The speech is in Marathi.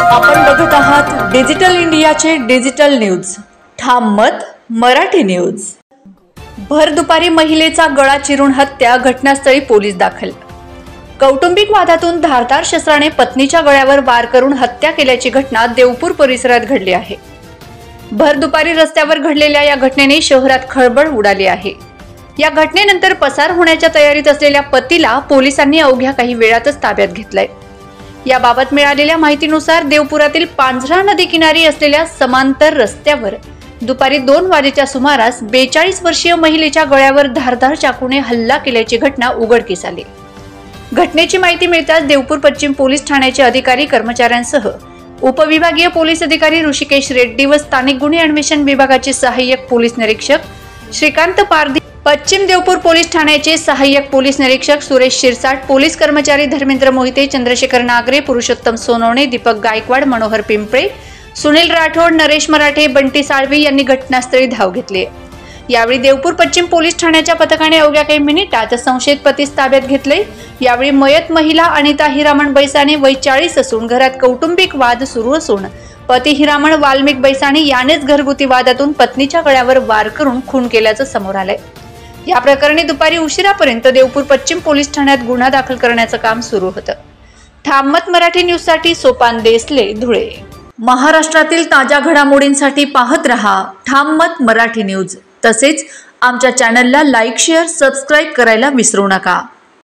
आपण बघत आहात डिजिटल इंडियाचे डिजिटल न्यूज। ठाम मत मराठी न्यूज। भर दुपारी महिलेचा गळा चिरून हत्या, घटनास्थळी पोलीस दाखल। कौटुंबिक वादातून धारदार शस्त्राने पत्नीच्या गळ्यावर वार करून हत्या केल्याची घटना देवपूर परिसरात घडली आहे। भर दुपारी रस्त्यावर घडलेल्या या घटनेने शहरात खळबळ उडाली आहे। या घटनेनंतर पसार होण्याच्या तयारीत असलेल्या पतीला पोलिसांनी अवघ्या काही वेळातच ताब्यात घेतलंय। याबाबत मिळालेल्या माहितीनुसार देवपुरातील पांझरा नदी किनारी असलेल्या समांतर रस्त्यावर दुपारी 2 वाजेच्या सुमारास 42 वर्षीय महिलेच्या गळ्यावर धारदार चाकूने हल्ला केल्याची घटना उघडकीस आली। घटनेची माहिती मिळताच देवपूर पश्चिम पोलीस ठाण्याचे अधिकारी कर्मचाऱ्यांसह उपविभागीय पोलीस अधिकारी ऋषिकेश रेड्डी व स्थानिक गुन्हे अन्वेषण विभागाचे सहाय्यक पोलीस निरीक्षक श्रीकांत पारधी, पश्चिम देवपूर पोलीस ठाण्याचे सहाय्यक पोलीस निरीक्षक सुरेश शिरसाट, पोलीस कर्मचारी धर्मेंद्र मोहिते, चंद्रशेखर नागरे, पुरुषोत्तम सोनवणे, दीपक गायकवाड, मनोहर पिंपळे, सुनील राठोड, नरेश मराठे, बंटी साळवी यांनी घटनास्थळी धाव घेतली। यावेळी देवपूर पश्चिम पोलीस ठाण्याच्या पथकाने अवघ्या काही मिनिटात संशयित पतीस ताब्यात घेतले। यावेळी मयत महिला अनिता हिरामण बैसाणे वय 40 असून घरात कौटुंबिक वाद सुरू असून पती हिरामण वाल्मिक बैसाणे यानेच घरगुती वादातून पत्नीच्या गळ्यावर वार करून खून केल्याचं समोर आलंय। या प्रकरणी दुपारी उशिरापर्यंत देवपूर पश्चिम पोलीस ठाण्यात गुन्हा दाखल करण्याचं काम सुरू होतं। ठाम मत मराठी न्यूज साठी सोपान देसले, धुळे। महाराष्ट्रातील ताज्या घडामोडींसाठी पाहत रहा ठाम मत मराठी न्यूज। तसेच आमच्या चॅनलला लाईक, शेअर, सबस्क्राईब करायला विसरू नका।